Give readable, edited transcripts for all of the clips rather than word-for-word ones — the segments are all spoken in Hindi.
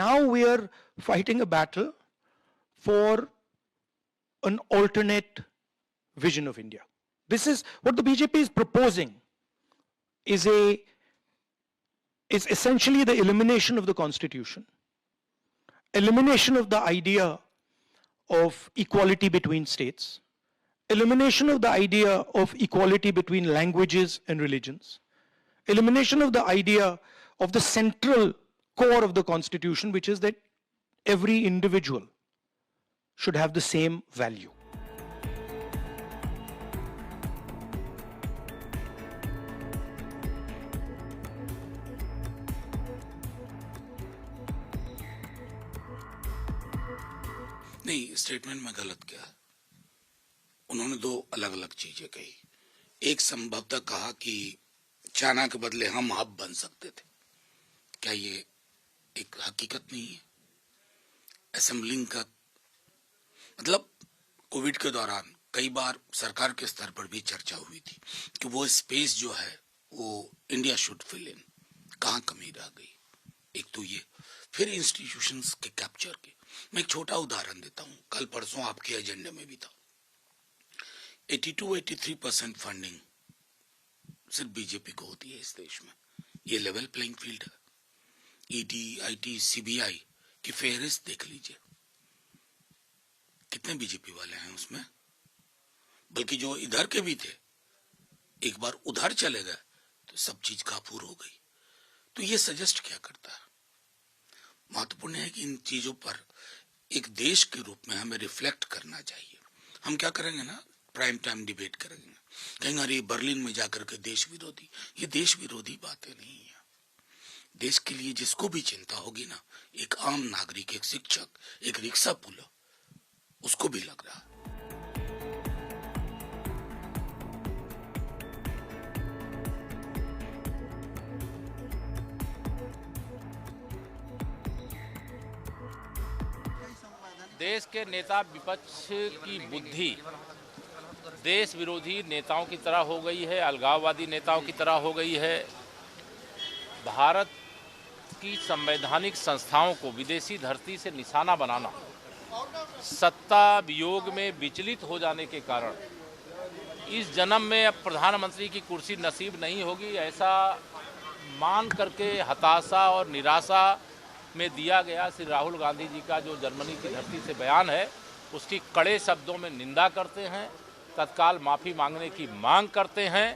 Now we are fighting a battle for an alternate vision of India. This is what the BJP is proposing, is essentially the elimination of the constitution, elimination of the idea of equality between states, elimination of the idea of equality between languages and religions, elimination of the idea of the central core of the constitution, which is that every individual should have the same value. नहीं, स्टेटमेंट में गलत क्या? उन्होंने दो अलग अलग चीजें कही। एक संभवतः कहा कि चाइना के बदले हम हब बन सकते थे। क्या ये एक हकीकत नहीं है? असेंबलिंग का मतलब कोविड के दौरान कई बार सरकार के स्तर पर भी चर्चा हुई थी कि वो स्पेस जो है वो इंडिया शुड फिल इन, कहाँ कमी रह गई। एक तो ये, फिर इंस्टीट्यूशंस के कैप्चर के। मैं एक छोटा उदाहरण देता हूँ, कल परसों आपके एजेंडे में भी था। 82-83% फंडिंग सिर्फ बीजेपी को होती है इस देश में। ये लेवल प्लेइंग फील्ड है। ईडी, आईटी, सीबीआई की फेहरिस्त देख लीजिए, कितने बीजेपी वाले हैं उसमें। बल्कि जो इधर के भी थे, एक बार उधर चले गए तो सब चीज काफूर हो गई। तो ये सजेस्ट क्या करता है? महत्वपूर्ण है कि इन चीजों पर एक देश के रूप में हमें रिफ्लेक्ट करना चाहिए। हम क्या करेंगे ना, प्राइम टाइम डिबेट करेंगे, कहेंगे अरे बर्लिन में जाकर के देश विरोधी। ये देश विरोधी बातें नहीं है। देश के लिए जिसको भी चिंता होगी ना, एक आम नागरिक, एक शिक्षक, एक रिक्शा पुला, उसको भी लग रहा है। देश के नेता विपक्ष की बुद्धि देश विरोधी नेताओं की तरह हो गई है, अलगाववादी नेताओं की तरह हो गई है। भारत की संवैधानिक संस्थाओं को विदेशी धरती से निशाना बनाना, सत्ता वियोग में विचलित हो जाने के कारण इस जन्म में अब प्रधानमंत्री की कुर्सी नसीब नहीं होगी, ऐसा मान करके हताशा और निराशा में दिया गया श्री राहुल गांधी जी का जो जर्मनी की धरती से बयान है, उसकी कड़े शब्दों में निंदा करते हैं, तत्काल माफी मांगने की मांग करते हैं।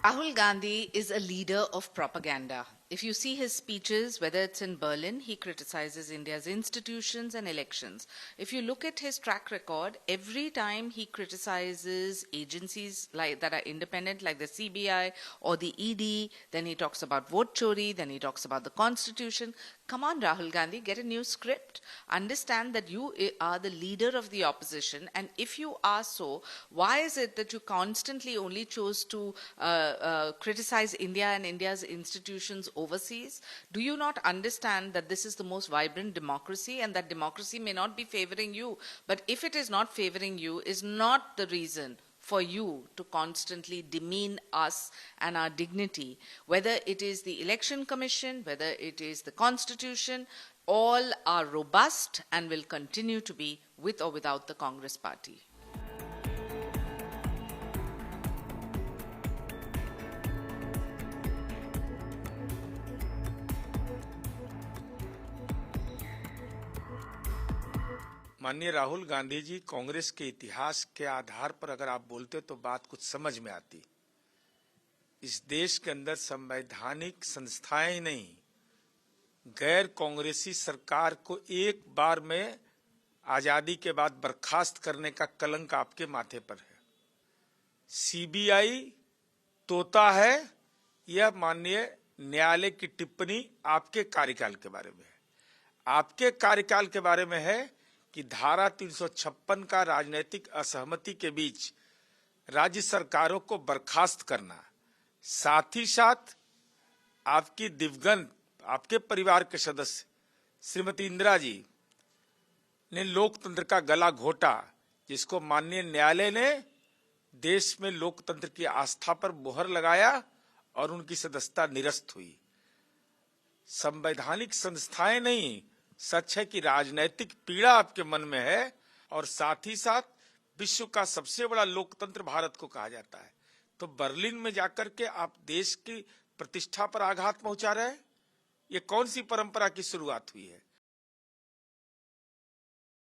Rahul Gandhi is a leader of propaganda. If you see his speeches, whether it's in Berlin, he criticizes India's institutions and elections. If you look at his track record, every time he criticizes agencies that are independent, like the CBI or the ED, then he talks about vote chori, then he talks about the constitution. Come on, Rahul Gandhi, get a new script. Understand that you are the leader of the opposition, and if you are so, why is it that you constantly only chose to criticize India and India's institutions overseas? Do you not understand that this is the most vibrant democracy and that democracy may not be favoring you, but if it is not favoring you, is not the reason for you to constantly demean us and our dignity, whether it is the Election Commission, whether it is the Constitution, all are robust and will continue to be with or without the Congress Party. माननीय राहुल गांधी जी, कांग्रेस के इतिहास के आधार पर अगर आप बोलते तो बात कुछ समझ में आती। इस देश के अंदर संवैधानिक संस्थाएं नहीं, गैर कांग्रेसी सरकार को एक बार में आजादी के बाद बर्खास्त करने का कलंक आपके माथे पर है। सीबीआई तोता है, यह माननीय न्यायालय की टिप्पणी आपके कार्यकाल के बारे में है। आपके कार्यकाल के बारे में है कि धारा 356 का राजनीतिक असहमति के बीच राज्य सरकारों को बर्खास्त करना, साथ ही साथ आपकी दिवंगत आपके परिवार के सदस्य श्रीमती इंदिरा जी ने लोकतंत्र का गला घोटा, जिसको माननीय न्यायालय ने देश में लोकतंत्र की आस्था पर मोहर लगाया और उनकी सदस्यता निरस्त हुई। संवैधानिक संस्थाएं नहीं, सच है कि राजनैतिक पीड़ा आपके मन में है, और साथ ही साथ विश्व का सबसे बड़ा लोकतंत्र भारत को कहा जाता है। तो बर्लिन में जाकर के आप देश की प्रतिष्ठा पर आघात पहुंचा रहे हैं। ये कौन सी परंपरा की शुरुआत हुई है?